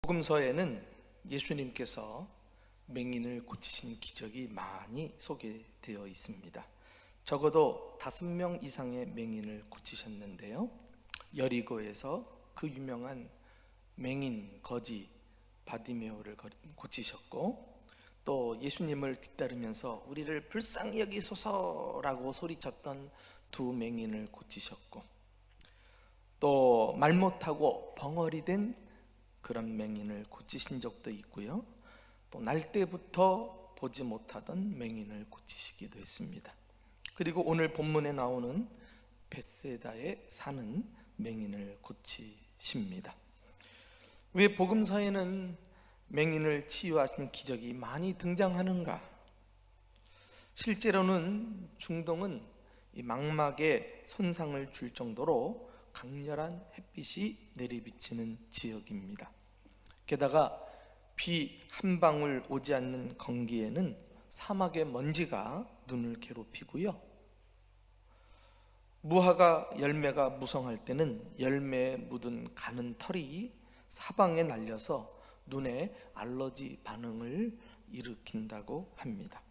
복음서에는 예수님께서 맹인을 고치신 기적이 많이 소개되어 있습니다. 적어도 5명 이상의 맹인을 고치셨는데요, 여리고에서 그 유명한 맹인 거지 바디메오를 고치셨고, 또 예수님을 뒤따르면서 우리를 불쌍히 여기소서라고 소리쳤던 2 맹인을 고치셨고, 또 말 못하고 벙어리 된 그런 맹인을 고치신 적도 있고요, 또 날 때부터 보지 못하던 맹인을 고치시기도 했습니다. 그리고 오늘 본문에 나오는 벳세다에 사는 맹인을 고치십니다. 왜 복음서에는 맹인을 치유하신 기적이 많이 등장하는가? 실제로는 중동은 이 망막에 손상을 줄 정도로 강렬한 햇빛이 내리비치는 지역입니다. 게다가 비 한 방울 오지 않는 건기에는 사막의 먼지가 눈을 괴롭히고요, 무화과 열매가 무성할 때는 열매에 묻은 가는 털이 사방에 날려서 눈에 알러지 반응을 일으킨다고 합니다.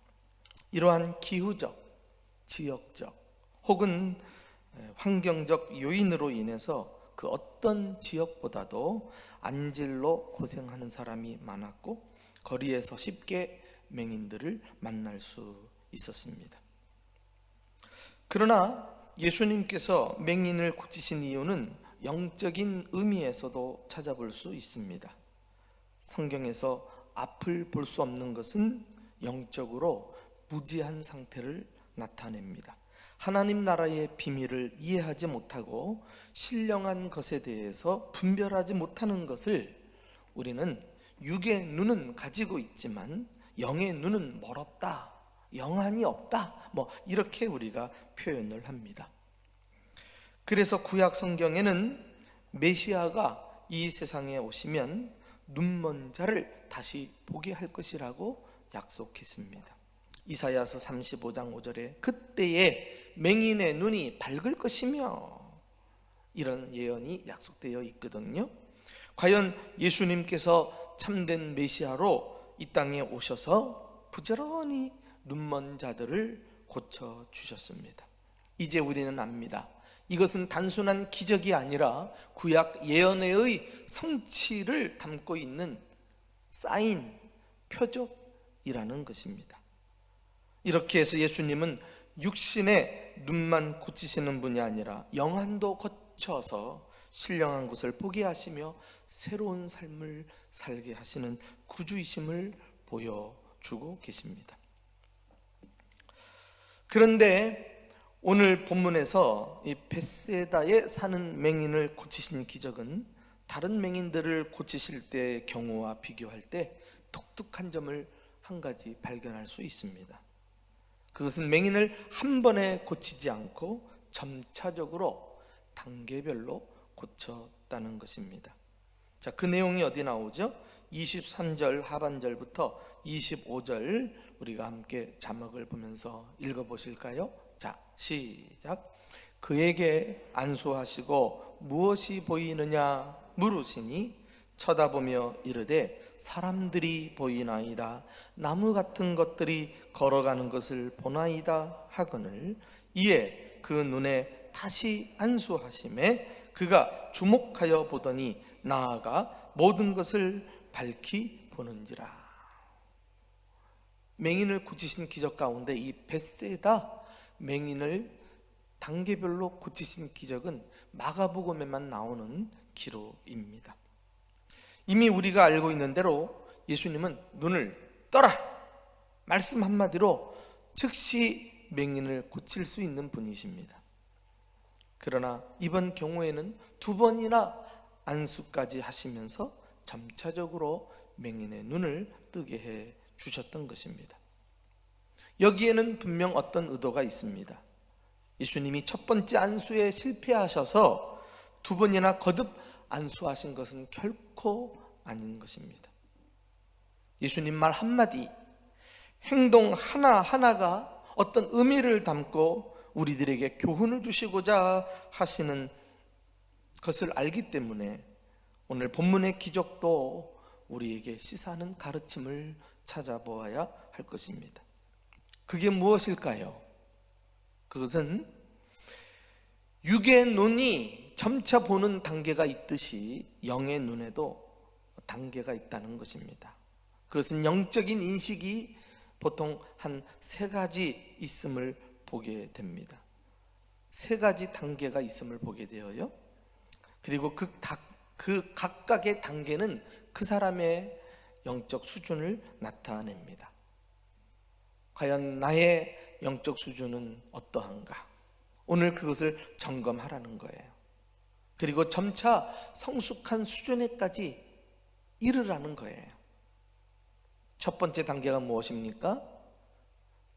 이러한 기후적, 지역적 혹은 환경적 요인으로 인해서 그 어떤 지역보다도 안질로 고생하는 사람이 많았고, 거리에서 쉽게 맹인들을 만날 수 있었습니다. 그러나 예수님께서 맹인을 고치신 이유는 영적인 의미에서도 찾아볼 수 있습니다. 성경에서 앞을 볼 수 없는 것은 영적으로 무지한 상태를 나타냅니다. 하나님 나라의 비밀을 이해하지 못하고 신령한 것에 대해서 분별하지 못하는 것을 우리는 육의 눈은 가지고 있지만 영의 눈은 멀었다, 영안이 없다, 이렇게 우리가 표현을 합니다. 그래서 구약 성경에는 메시아가 이 세상에 오시면 눈먼 자를 다시 보게 할 것이라고 약속했습니다. 이사야서 35장 5절에 그때에 맹인의 눈이 밝을 것이며, 이런 예언이 약속되어 있거든요. 과연 예수님께서 참된 메시아로 이 땅에 오셔서 부지런히 눈먼 자들을 고쳐주셨습니다. 이제 우리는 압니다. 이것은 단순한 기적이 아니라 구약 예언의 성취를 담고 있는 사인, 표적이라는 것입니다. 이렇게 해서 예수님은 육신의 눈만 고치시는 분이 아니라 영안도 고쳐서 신령한 것을 보게 하시며 새로운 삶을 살게 하시는 구주이심을 보여주고 계십니다. 그런데 오늘 본문에서 이 벳세다에 사는 맹인을 고치신 기적은 다른 맹인들을 고치실 때의 경우와 비교할 때 독특한 점을 한 가지 발견할 수 있습니다. 그것은 맹인을 한 번에 고치지 않고 점차적으로 단계별로 고쳤다는 것입니다. 자, 그 내용이 어디 나오죠? 23절 하반절부터 25절 우리가 함께 자막을 보면서 읽어보실까요? 자, 시작. 그에게 안수하시고 무엇이 보이느냐 물으시니 쳐다보며 이르되 사람들이 보이나이다. 나무 같은 것들이 걸어가는 것을 보나이다 하거늘, 이에 그 눈에 다시 안수하심에 그가 주목하여 보더니 나아가 모든 것을 밝히 보는지라. 맹인을 고치신 기적 가운데 이 벳세다 맹인을 단계별로 고치신 기적은 마가복음에만 나오는 기록입니다. 이미 우리가 알고 있는 대로 예수님은 눈을 떠라, 말씀 한마디로 즉시 맹인을 고칠 수 있는 분이십니다. 그러나 이번 경우에는 2번이나 안수까지 하시면서 점차적으로 맹인의 눈을 뜨게 해 주셨던 것입니다. 여기에는 분명 어떤 의도가 있습니다. 예수님이 첫 번째 안수에 실패하셔서 2번이나 거듭 안수하신 것은 결코 아닌 것입니다. 예수님 말 한마디, 행동 하나하나가 어떤 의미를 담고 우리들에게 교훈을 주시고자 하시는 것을 알기 때문에 오늘 본문의 기적도 우리에게 시사하는 가르침을 찾아보아야 할 것입니다. 그게 무엇일까요? 그것은 육의 눈이 점차 보는 단계가 있듯이 영의 눈에도 단계가 있다는 것입니다. 그것은 영적인 인식이 보통 한 3가지 있음을 보게 됩니다. 3가지 단계가 있음을 보게 되어요. 그리고 그 각각의 단계는 그 사람의 영적 수준을 나타냅니다. 과연 나의 영적 수준은 어떠한가? 오늘 그것을 점검하라는 거예요. 그리고 점차 성숙한 수준에까지 이르라는 거예요. 첫 번째 단계가 무엇입니까?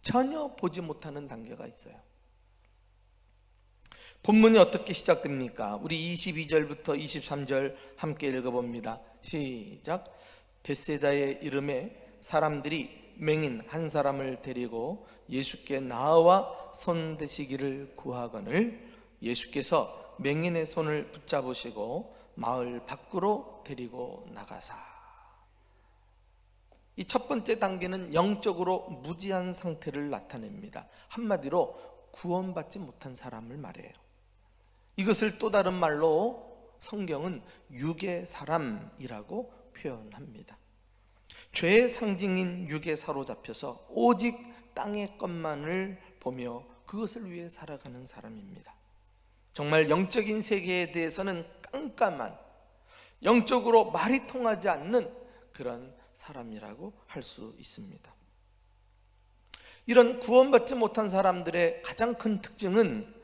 전혀 보지 못하는 단계가 있어요. 본문이 어떻게 시작됩니까? 우리 22절부터 23절 함께 읽어봅니다. 시작. 벳세다에 이름에 사람들이 맹인 한 사람을 데리고 예수께 나와 손 대시기를 구하거늘 예수께서 맹인의 손을 붙잡으시고 마을 밖으로 데리고 나가사. 이 첫 번째 단계는 영적으로 무지한 상태를 나타냅니다. 한마디로 구원받지 못한 사람을 말해요. 이것을 또 다른 말로 성경은 육의 사람이라고 표현합니다. 죄의 상징인 육에 사로잡혀서 오직 땅의 것만을 보며 그것을 위해 살아가는 사람입니다. 정말 영적인 세계에 대해서는 깜깜한, 영적으로 말이 통하지 않는 그런 사람이라고 할 수 있습니다. 이런 구원받지 못한 사람들의 가장 큰 특징은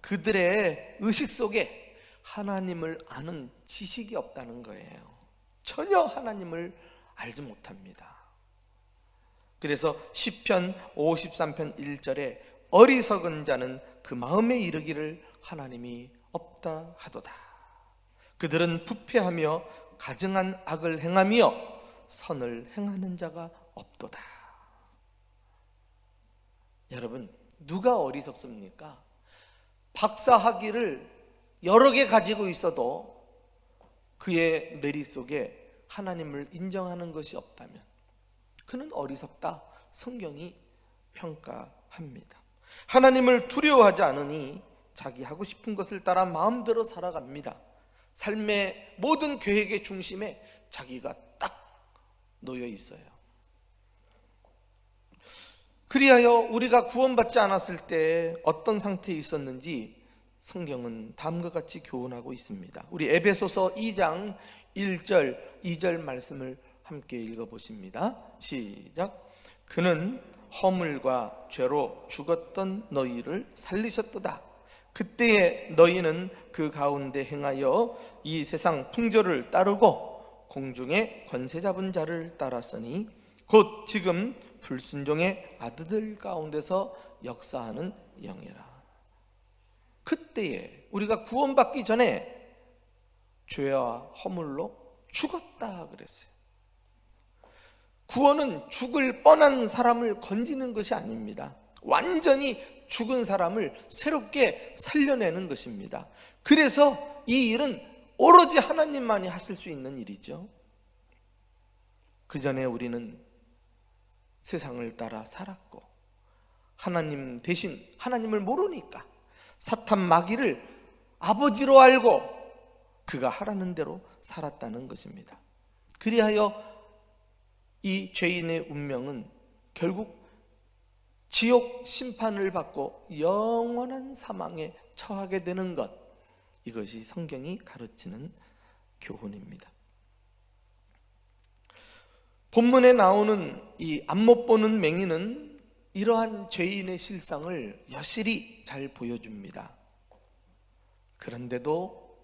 그들의 의식 속에 하나님을 아는 지식이 없다는 거예요. 전혀 하나님을 알지 못합니다. 그래서 시편 53편 1절에 어리석은 자는 그 마음에 이르기를 하나님이 없다 하도다. 그들은 부패하며 가증한 악을 행하며 선을 행하는 자가 없도다. 여러분, 누가 어리석습니까? 박사 학위를 여러 개 가지고 있어도 그의 뇌리 속에 하나님을 인정하는 것이 없다면 그는 어리석다. 성경이 평가합니다. 하나님을 두려워하지 않으니 자기 하고 싶은 것을 따라 마음대로 살아갑니다. 삶의 모든 계획의 중심에 자기가 딱 놓여 있어요. 그리하여 우리가 구원받지 않았을 때 어떤 상태에 있었는지 성경은 다음과 같이 교훈하고 있습니다. 우리 에베소서 2장 1절 2절 말씀을 함께 읽어보십니다. 시작. 그는 허물과 죄로 죽었던 너희를 살리셨도다. 그때에 너희는 그 가운데 행하여 이 세상 풍조를 따르고 공중의 권세 잡은 자를 따랐으니 곧 지금 불순종의 아들들 가운데서 역사하는 영이라. 그때에 우리가 구원받기 전에 죄와 허물로 죽었다 그랬어요. 구원은 죽을 뻔한 사람을 건지는 것이 아닙니다. 완전히 죽은 사람을 새롭게 살려내는 것입니다. 그래서 이 일은 오로지 하나님만이 하실 수 있는 일이죠. 그 전에 우리는 세상을 따라 살았고 하나님 대신 하나님을 모르니까 사탄 마귀를 아버지로 알고 그가 하라는 대로 살았다는 것입니다. 그리하여 이 죄인의 운명은 결국 지옥 심판을 받고 영원한 사망에 처하게 되는 것, 이것이 성경이 가르치는 교훈입니다. 본문에 나오는 이 안못 보는 맹인은 이러한 죄인의 실상을 여실히 잘 보여줍니다. 그런데도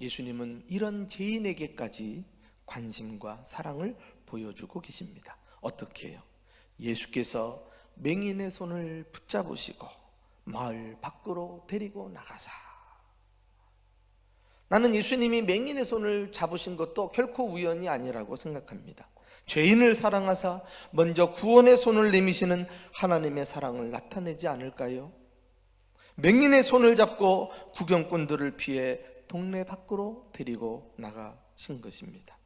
예수님은 이런 죄인에게까지 관심과 사랑을 보여주고 계십니다. 어떻게 해요? 예수께서 맹인의 손을 붙잡으시고 마을 밖으로 데리고 나가사. 나는 예수님이 맹인의 손을 잡으신 것도 결코 우연이 아니라고 생각합니다. 죄인을 사랑하사 먼저 구원의 손을 내미시는 하나님의 사랑을 나타내지 않을까요? 맹인의 손을 잡고 구경꾼들을 피해 동네 밖으로 데리고 나가신 것입니다.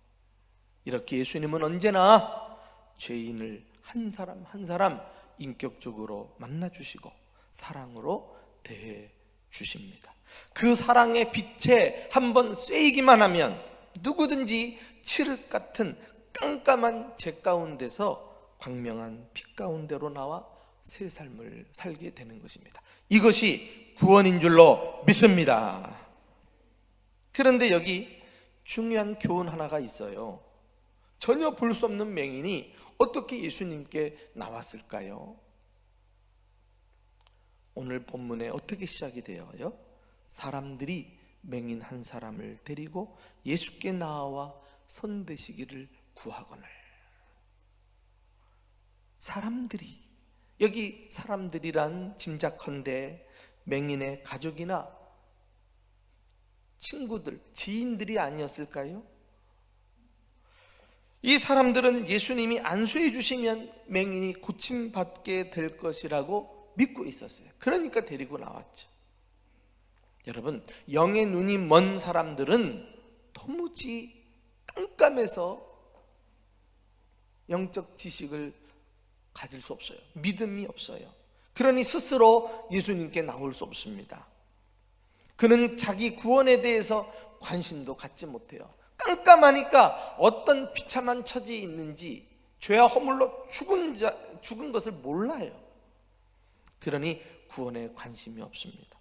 이렇게 예수님은 언제나 죄인을 한 사람 한 사람 인격적으로 만나주시고 사랑으로 대해 주십니다. 그 사랑의 빛에 한번 쐬이기만 하면 누구든지 칠흑 같은 깜깜한 제 가운데서 광명한 빛 가운데로 나와 새 삶을 살게 되는 것입니다. 이것이 구원인 줄로 믿습니다. 그런데 여기 중요한 교훈 하나가 있어요. 전혀 볼 수 없는 맹인이 어떻게 예수님께 나왔을까요? 오늘 본문에 어떻게 시작이 되어요? 사람들이 맹인 한 사람을 데리고 예수께 나와 손대시기를 구하거늘. 사람들이, 여기 사람들이란 짐작컨대 맹인의 가족이나 친구들, 지인들이 아니었을까요? 이 사람들은 예수님이 안수해 주시면 맹인이 고침받게 될 것이라고 믿고 있었어요. 그러니까 데리고 나왔죠. 여러분, 영의 눈이 먼 사람들은 도무지 깜깜해서 영적 지식을 가질 수 없어요. 믿음이 없어요. 그러니 스스로 예수님께 나올 수 없습니다. 그는 자기 구원에 대해서 관심도 갖지 못해요. 깜깜하니까 어떤 비참한 처지에 있는지, 죄와 허물로 죽은 것을 몰라요. 그러니 구원에 관심이 없습니다.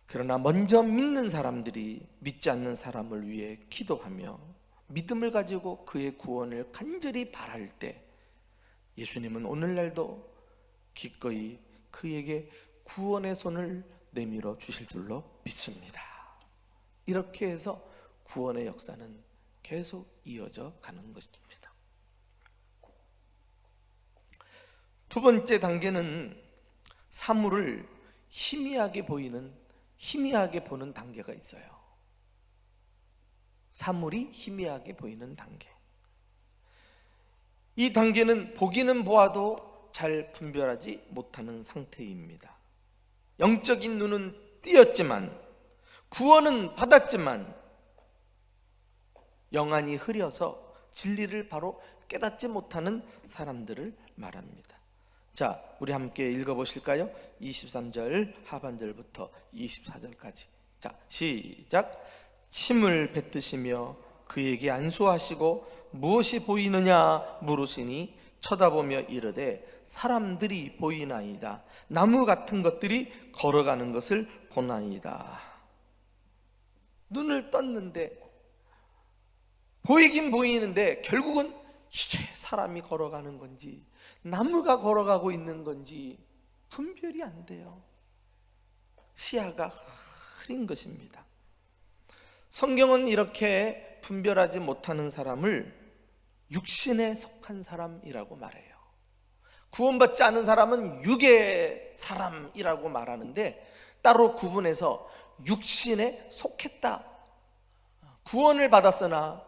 그러나 먼저 믿는 사람들이 믿지 않는 사람을 위해 기도하며 믿음을 가지고 그의 구원을 간절히 바랄 때 예수님은 오늘날도 기꺼이 그에게 구원의 손을 내밀어 주실 줄로 믿습니다. 이렇게 해서 구원의 역사는 계속 이어져 가는 것입니다. 두 번째 단계는 사물을 희미하게 보는 단계가 있어요. 사물이 희미하게 보이는 단계. 이 단계는 보기는 보아도 잘 분별하지 못하는 상태입니다. 영적인 눈은 띄었지만, 구원은 받았지만 영안이 흐려서 진리를 바로 깨닫지 못하는 사람들을 말합니다. 자, 우리 함께 읽어보실까요? 23절 하반절부터 24절까지. 자, 시작. 침을 뱉으시며 그에게 안수하시고 무엇이 보이느냐 물으시니 쳐다보며 이르되 사람들이 보이나이다. 나무 같은 것들이 걸어가는 것을 보나이다. 눈을 떴는데, 보이긴 보이는데 결국은 이게 사람이 걸어가는 건지 나무가 걸어가고 있는 건지 분별이 안 돼요. 시야가 흐린 것입니다. 성경은 이렇게 분별하지 못하는 사람을 육신에 속한 사람이라고 말해요. 구원받지 않은 사람은 육의 사람이라고 말하는데 따로 구분해서 육신에 속했다, 구원을 받았으나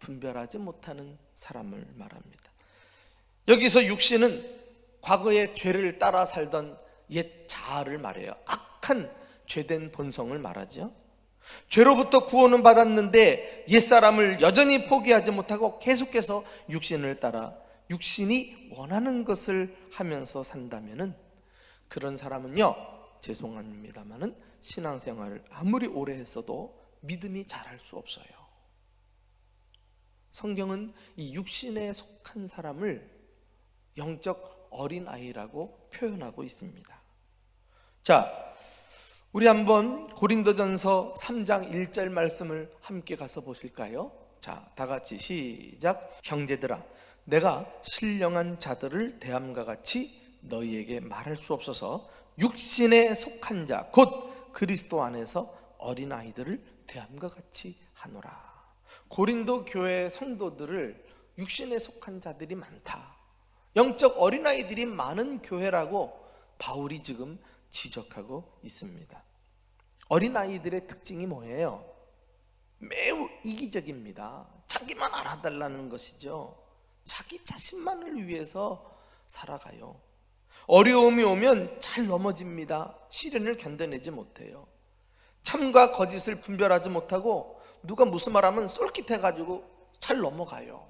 분별하지 못하는 사람을 말합니다. 여기서 육신은 과거의 죄를 따라 살던 옛 자아를 말해요. 악한 죄된 본성을 말하죠. 죄로부터 구원은 받았는데 옛사람을 여전히 포기하지 못하고 계속해서 육신을 따라 육신이 원하는 것을 하면서 산다면은 그런 사람은요, 죄송합니다마는 신앙생활을 아무리 오래 했어도 믿음이 자랄 수 없어요. 성경은 이 육신에 속한 사람을 영적 어린아이라고 표현하고 있습니다. 자, 우리 한번 고린도전서 3장 1절 말씀을 함께 가서 보실까요? 자, 다 같이 시작. 형제들아, 내가 신령한 자들을 대함과 같이 너희에게 말할 수 없어서 육신에 속한 자 곧 그리스도 안에서 어린아이들을 대함과 같이 하노라. 고린도 교회 성도들을 육신에 속한 자들이 많다, 영적 어린아이들이 많은 교회라고 바울이 지금 지적하고 있습니다. 어린아이들의 특징이 뭐예요? 매우 이기적입니다. 자기만 알아달라는 것이죠. 자기 자신만을 위해서 살아가요. 어려움이 오면 잘 넘어집니다. 시련을 견뎌내지 못해요. 참과 거짓을 분별하지 못하고 누가 무슨 말하면 쏠깃해가지고 잘 넘어가요.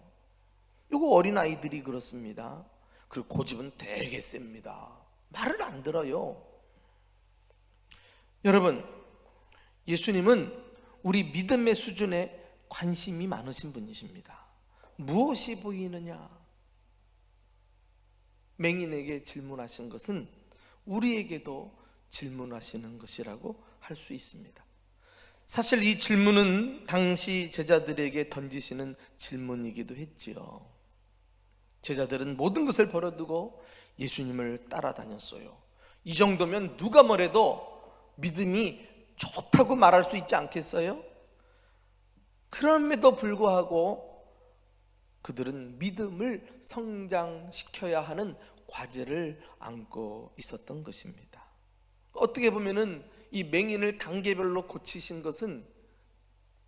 이거 어린아이들이 그렇습니다. 그리고 고집은 되게 셉니다. 말을 안 들어요. 여러분, 예수님은 우리 믿음의 수준에 관심이 많으신 분이십니다. 무엇이 보이느냐? 맹인에게 질문하신 것은 우리에게도 질문하시는 것이라고 할 수 있습니다. 사실 이 질문은 당시 제자들에게 던지시는 질문이기도 했지요. 제자들은 모든 것을 버려두고 예수님을 따라다녔어요. 이 정도면 누가 뭐래도 믿음이 좋다고 말할 수 있지 않겠어요? 그럼에도 불구하고 그들은 믿음을 성장시켜야 하는 과제를 안고 있었던 것입니다. 어떻게 보면은 이 맹인을 단계별로 고치신 것은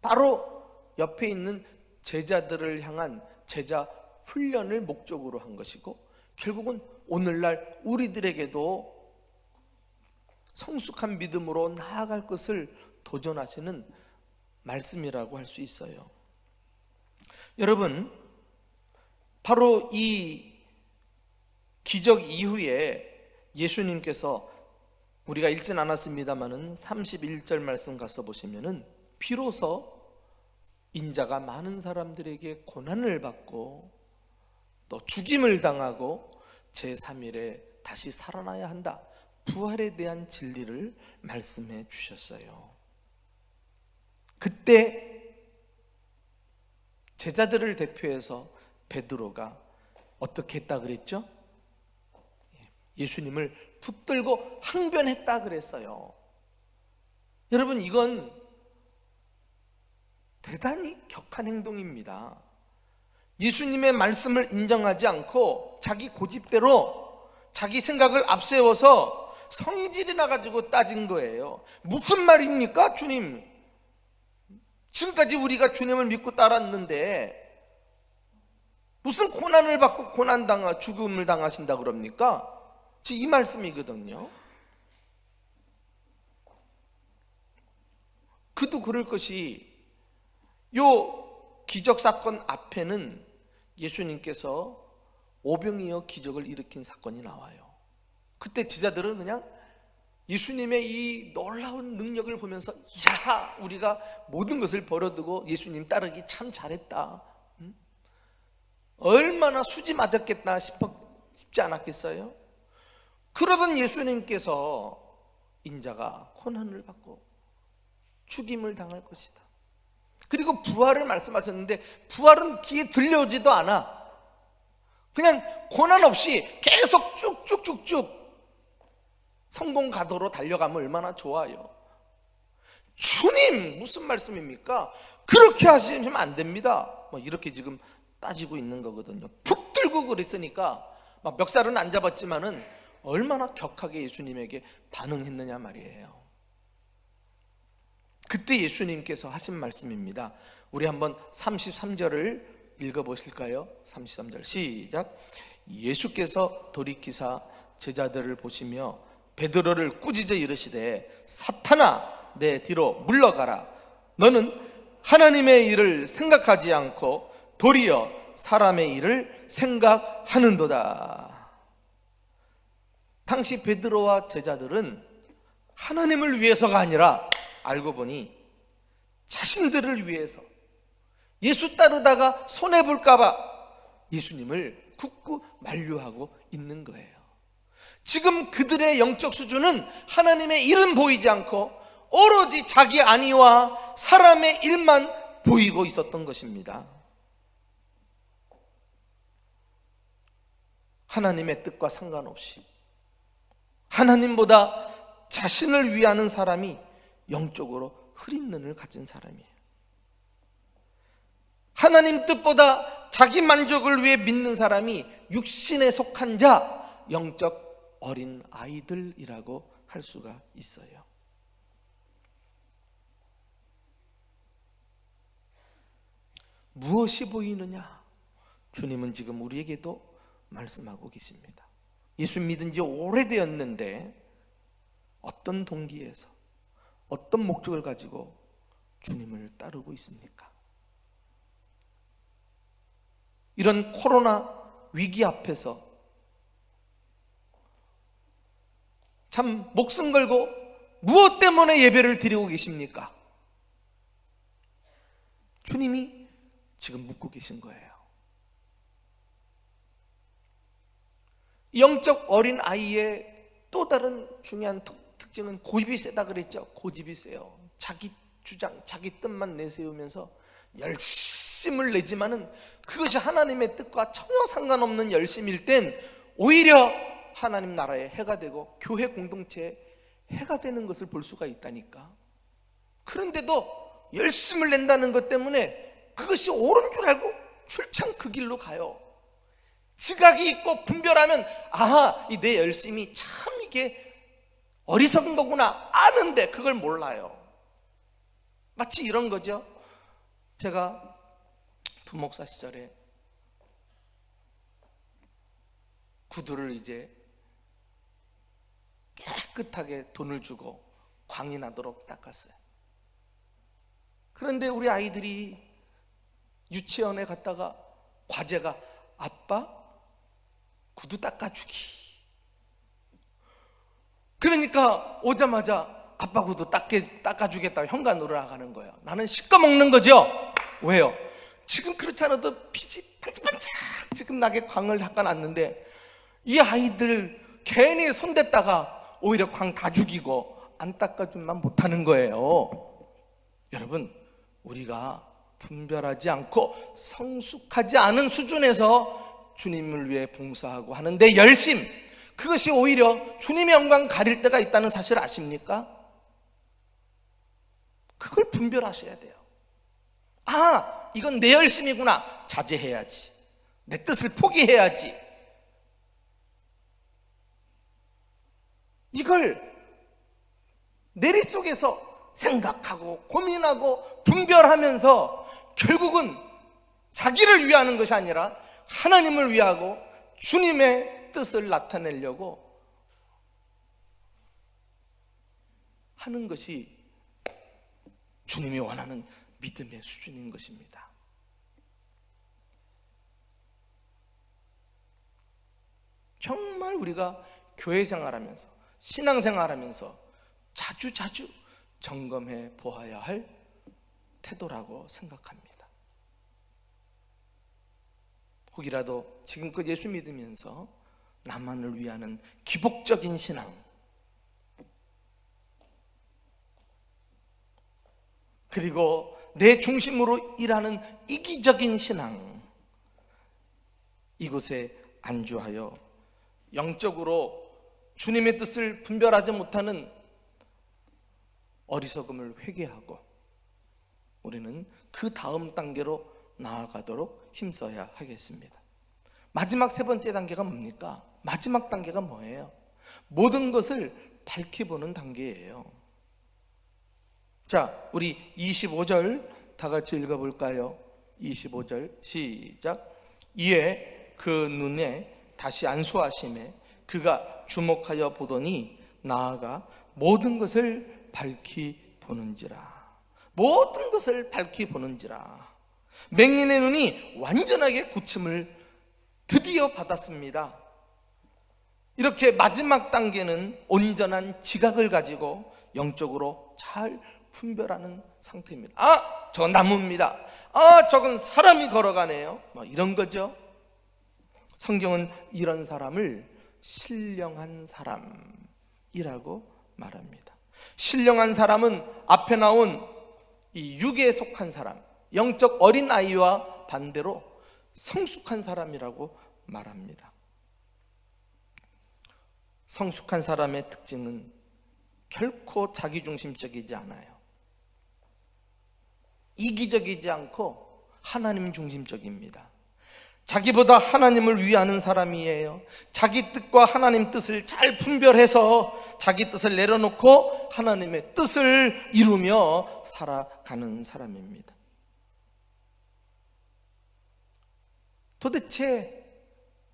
바로 옆에 있는 제자들을 향한 제자 훈련을 목적으로 한 것이고, 결국은 오늘날 우리들에게도 성숙한 믿음으로 나아갈 것을 도전하시는 말씀이라고 할 수 있어요. 여러분, 바로 이 기적 이후에 예수님께서, 우리가 읽진 않았습니다마는 31절 말씀 가서 보시면은 비로소 인자가 많은 사람들에게 고난을 받고 또 죽임을 당하고 제3일에 다시 살아나야 한다, 부활에 대한 진리를 말씀해 주셨어요. 그때 제자들을 대표해서 베드로가 어떻게 했다 그랬죠? 예수님을 붙들고 항변했다 그랬어요. 여러분, 이건 대단히 격한 행동입니다. 예수님의 말씀을 인정하지 않고 자기 고집대로 자기 생각을 앞세워서 성질이나 가지고 따진 거예요. 무슨 말입니까, 주님? 지금까지 우리가 주님을 믿고 따랐는데 무슨 고난을 받고 죽음을 당하신다 그럽니까? 이 말씀이거든요. 그도 그럴 것이, 요 기적 사건 앞에는 예수님께서 오병이어 기적을 일으킨 사건이 나와요. 그때 제자들은 그냥 예수님의 이 놀라운 능력을 보면서, 야, 우리가 모든 것을 버려두고 예수님 따르기 참 잘했다, 얼마나 수지 맞았겠다 싶지 않았겠어요? 그러던 예수님께서 인자가 고난을 받고 죽임을 당할 것이다, 그리고 부활을 말씀하셨는데 부활은 귀에 들려오지도 않아. 그냥 고난 없이 계속 쭉쭉쭉쭉 성공 가도로 달려가면 얼마나 좋아요. 주님, 무슨 말씀입니까? 그렇게 하시면 안 됩니다. 이렇게 지금 따지고 있는 거거든요. 붙들고 그랬으니까 막 멱살은 안 잡았지만은 얼마나 격하게 예수님에게 반응했느냐 말이에요. 그때 예수님께서 하신 말씀입니다. 우리 한번 33절을 읽어보실까요? 33절 시작. 예수께서 돌이키사 제자들을 보시며 베드로를 꾸짖어 이르시되, 사탄아, 내 뒤로 물러가라. 너는 하나님의 일을 생각하지 않고 도리어 사람의 일을 생각하는도다. 당시 베드로와 제자들은 하나님을 위해서가 아니라 알고 보니 자신들을 위해서, 예수 따르다가 손해볼까봐 예수님을 굳고 만류하고 있는 거예요. 지금 그들의 영적 수준은 하나님의 일은 보이지 않고 오로지 자기 안위와 사람의 일만 보이고 있었던 것입니다. 하나님의 뜻과 상관없이 하나님보다 자신을 위하는 사람이 영적으로 흐린 눈을 가진 사람이에요. 하나님 뜻보다 자기 만족을 위해 믿는 사람이 육신에 속한 자, 영적 어린 아이들이라고 할 수가 있어요. 무엇이 보이느냐? 주님은 지금 우리에게도 말씀하고 계십니다. 예수 믿은 지 오래되었는데 어떤 동기에서, 어떤 목적을 가지고 주님을 따르고 있습니까? 이런 코로나 위기 앞에서 참 목숨 걸고 무엇 때문에 예배를 드리고 계십니까? 주님이 지금 묻고 계신 거예요. 영적 어린 아이의 또 다른 중요한 특징은 고집이 세다 그랬죠. 고집이 세요. 자기 주장, 자기 뜻만 내세우면서 열심을 내지만은 그것이 하나님의 뜻과 전혀 상관없는 열심일 땐 오히려 하나님 나라에 해가 되고 교회 공동체에 해가 되는 것을 볼 수가 있다니까. 그런데도 열심을 낸다는 것 때문에 그것이 옳은 줄 알고 출창 그 길로 가요. 지각이 있고 분별하면 아하, 이 내 열심이 참 이게 어리석은 거구나 아는데 그걸 몰라요. 마치 이런 거죠. 제가 부목사 시절에 구두를 이제 깨끗하게 돈을 주고 광이 나도록 닦았어요. 그런데 우리 아이들이 유치원에 갔다가 과제가 아빠 구두 닦아주기. 그러니까 오자마자 아빠 구두 닦아주겠다고 현관으로 나가는 거예요. 나는 시꺼먹는 거죠. 왜요? 지금 그렇지 않아도 빛이 반짝반짝 지금 나게 광을 닦아놨는데 이 아이들 괜히 손댔다가 오히려 광 다 죽이고 안 닦아준만 못하는 거예요. 여러분, 우리가 분별하지 않고 성숙하지 않은 수준에서 주님을 위해 봉사하고 하는데 열심, 그것이 오히려 주님의 영광 가릴 때가 있다는 사실 아십니까? 그걸 분별하셔야 돼요. 아, 이건 내 열심이구나. 자제해야지. 내 뜻을 포기해야지. 이걸 내리 속에서 생각하고 고민하고 분별하면서 결국은 자기를 위하는 것이 아니라 하나님을 위하고 주님의 뜻을 나타내려고 하는 것이 주님이 원하는 믿음의 수준인 것입니다. 정말 우리가 교회 생활하면서 신앙생활하면서 자주 점검해 보아야 할 태도라고 생각합니다. 혹이라도 지금껏 예수 믿으면서 나만을 위하는 기복적인 신앙, 그리고 내 중심으로 일하는 이기적인 신앙, 이곳에 안주하여 영적으로 주님의 뜻을 분별하지 못하는 어리석음을 회개하고 우리는 그 다음 단계로 나아가도록 힘써야 하겠습니다. 마지막 세 번째 단계가 뭡니까? 마지막 단계가 뭐예요? 모든 것을 밝히보는 단계예요. 자, 우리 25절 다 같이 읽어볼까요? 25절 시작. 이에 그 눈에 다시 안수하심에 그가 주목하여 보더니 나아가 모든 것을 밝히 보는지라. 모든 것을 밝히 보는지라. 맹인의 눈이 완전하게 고침을 드디어 받았습니다. 이렇게 마지막 단계는 온전한 지각을 가지고 영적으로 잘 분별하는 상태입니다. 아, 저건 나무입니다. 아, 저건 사람이 걸어가네요. 뭐 이런 거죠. 성경은 이런 사람을 신령한 사람이라고 말합니다. 신령한 사람은 앞에 나온 이 육에 속한 사람, 영적 어린 아이와 반대로 성숙한 사람이라고 말합니다. 성숙한 사람의 특징은 결코 자기중심적이지 않아요. 이기적이지 않고 하나님 중심적입니다. 자기보다 하나님을 위하는 사람이에요. 자기 뜻과 하나님 뜻을 잘 분별해서 자기 뜻을 내려놓고 하나님의 뜻을 이루며 살아가는 사람입니다. 도대체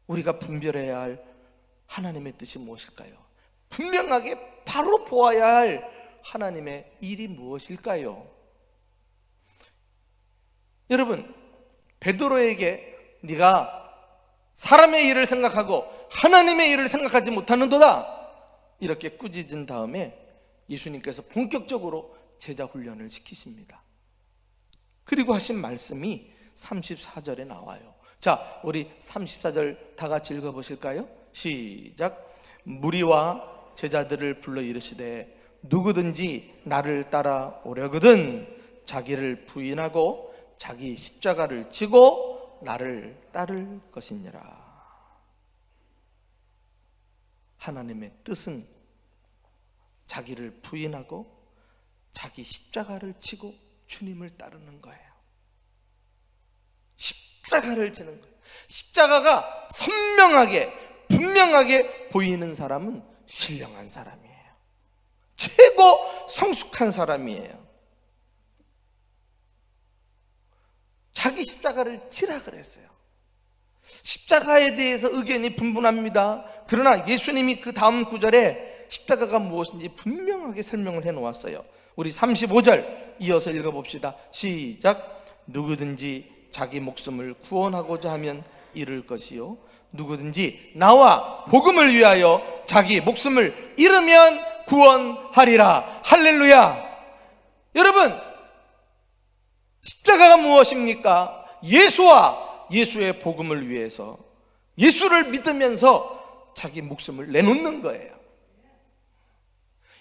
우리가 분별해야 할 하나님의 뜻이 무엇일까요? 분명하게 바로 보아야 할 하나님의 일이 무엇일까요? 여러분, 베드로에게 네가 사람의 일을 생각하고 하나님의 일을 생각하지 못하는도다 이렇게 꾸짖은 다음에 예수님께서 본격적으로 제자 훈련을 시키십니다. 그리고 하신 말씀이 34절에 나와요. 자, 우리 34절 다 같이 읽어보실까요? 시작. 무리와 제자들을 불러 이르시되 누구든지 나를 따라 오려거든 자기를 부인하고 자기 십자가를 지고 나를 따를 것이니라. 하나님의 뜻은 자기를 부인하고 자기 십자가를 지고 주님을 따르는 거예요. 십자가를 지는 거예요. 십자가가 선명하게 분명하게 보이는 사람은 신령한 사람이에요. 최고 성숙한 사람이에요. 자기 십자가를 지라 그랬어요. 십자가에 대해서 의견이 분분합니다. 그러나 예수님이 그 다음 구절에 십자가가 무엇인지 분명하게 설명을 해놓았어요. 우리 35절 이어서 읽어봅시다. 시작. 누구든지 자기 목숨을 구원하고자 하면 잃을 것이요 누구든지 나와 복음을 위하여 자기 목숨을 잃으면 구원하리라. 할렐루야. 여러분, 십자가가 무엇입니까? 예수와 예수의 복음을 위해서 예수를 믿으면서 자기 목숨을 내놓는 거예요.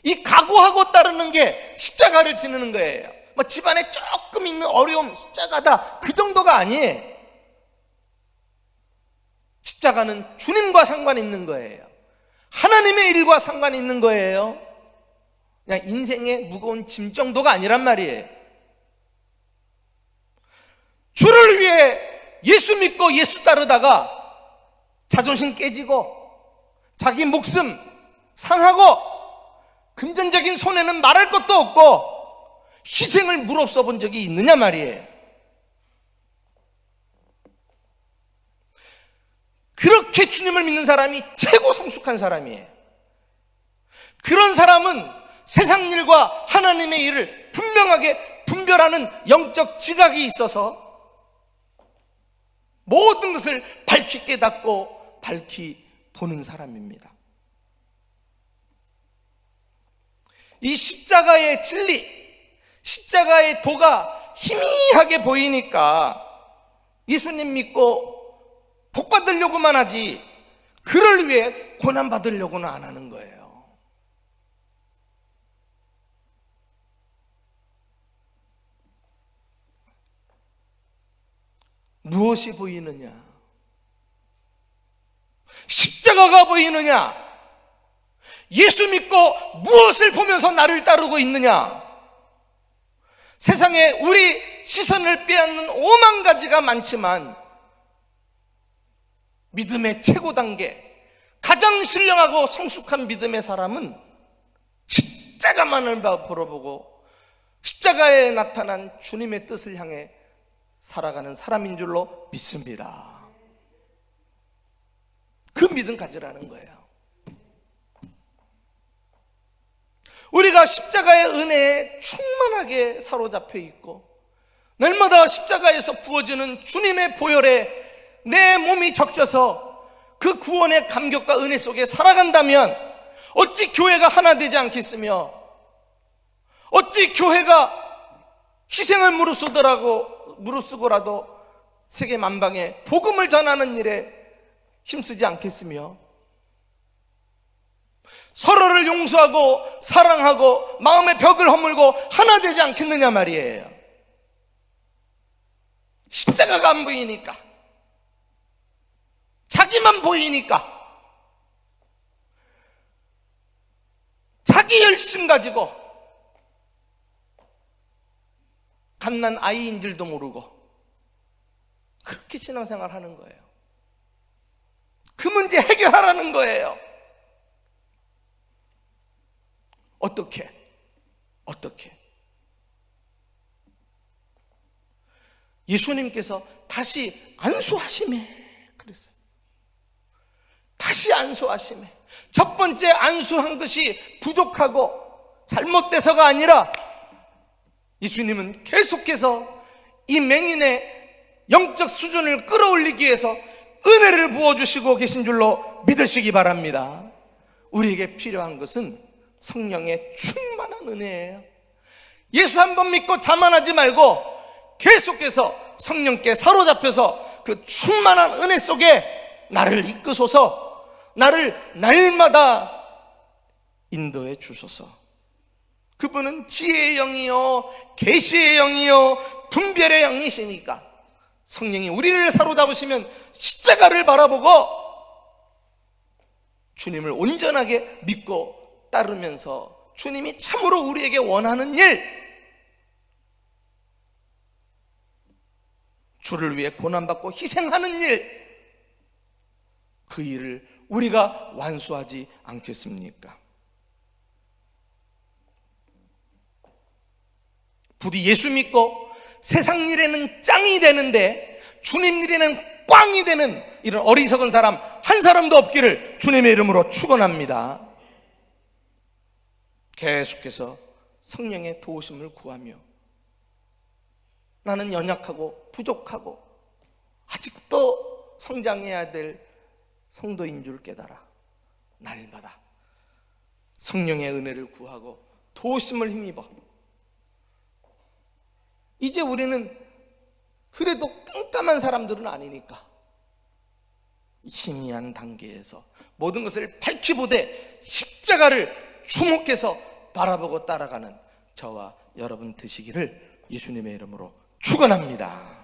이 각오하고 따르는 게 십자가를 지는 거예요. 뭐 집안에 조금 있는 어려움, 십자가다, 그 정도가 아니에요. 십자가는 주님과 상관 있는 거예요. 하나님의 일과 상관 있는 거예요. 그냥 인생의 무거운 짐 정도가 아니란 말이에요. 주를 위해 예수 믿고 예수 따르다가 자존심 깨지고 자기 목숨 상하고 금전적인 손해는 말할 것도 없고 희생을 무릅써 본 적이 있느냐 말이에요. 그렇게 주님을 믿는 사람이 최고 성숙한 사람이에요. 그런 사람은 세상 일과 하나님의 일을 분명하게 분별하는 영적 지각이 있어서 모든 것을 밝히 깨닫고 밝히 보는 사람입니다. 이 십자가의 진리, 십자가의 도가 희미하게 보이니까 예수님 믿고 복 받으려고만 하지 그를 위해 고난 받으려고는 안 하는 거예요. 무엇이 보이느냐? 십자가가 보이느냐? 예수 믿고 무엇을 보면서 나를 따르고 있느냐? 세상에 우리 시선을 빼앗는 5만 가지가 많지만 믿음의 최고 단계, 가장 신령하고 성숙한 믿음의 사람은 십자가만을 바라보고 십자가에 나타난 주님의 뜻을 향해 살아가는 사람인 줄로 믿습니다. 그 믿음 가지라는 거예요. 우리가 십자가의 은혜에 충만하게 사로잡혀 있고 날마다 십자가에서 부어지는 주님의 보혈에 내 몸이 적셔서 그 구원의 감격과 은혜 속에 살아간다면 어찌 교회가 하나 되지 않겠으며 어찌 교회가 희생을 무릅쓰고라도 세계 만방에 복음을 전하는 일에 힘쓰지 않겠으며 서로를 용서하고 사랑하고 마음의 벽을 허물고 하나 되지 않겠느냐 말이에요. 십자가가 안 보이니까, 자기만 보이니까, 자기 열심 가지고 갓난 아이인 줄도 모르고 그렇게 신앙생활 하는 거예요. 그 문제 해결하라는 거예요. 어떻게? 예수님께서 다시 안수하시매 그랬어요. 다시 안수하시매. 첫 번째 안수한 것이 부족하고 잘못돼서가 아니라 예수님은 계속해서 이 맹인의 영적 수준을 끌어올리기 위해서 은혜를 부어주시고 계신 줄로 믿으시기 바랍니다. 우리에게 필요한 것은 성령의 충만한 은혜예요. 예수 한 번 믿고 자만하지 말고 계속해서 성령께 사로잡혀서 그 충만한 은혜 속에 나를 이끄소서, 나를 날마다 인도해 주소서. 그분은 지혜의 영이요 계시의 영이요 분별의 영이시니까 성령이 우리를 사로잡으시면 십자가를 바라보고 주님을 온전하게 믿고 따르면서 주님이 참으로 우리에게 원하는 일, 주를 위해 고난받고 희생하는 일, 그 일을 우리가 완수하지 않겠습니까? 부디 예수 믿고 세상 일에는 짱이 되는데 주님 일에는 꽝이 되는 이런 어리석은 사람 한 사람도 없기를 주님의 이름으로 축원합니다. 계속해서 성령의 도우심을 구하며 나는 연약하고 부족하고 아직도 성장해야 될 성도인 줄 깨달아 날마다 성령의 은혜를 구하고 도우심을 힘입어. 이제 우리는 그래도 깜깜한 사람들은 아니니까 희미한 단계에서 모든 것을 밝히 보되 십자가를 주목해서 바라보고 따라가는 저와 여러분 되시기를 예수님의 이름으로 축원합니다.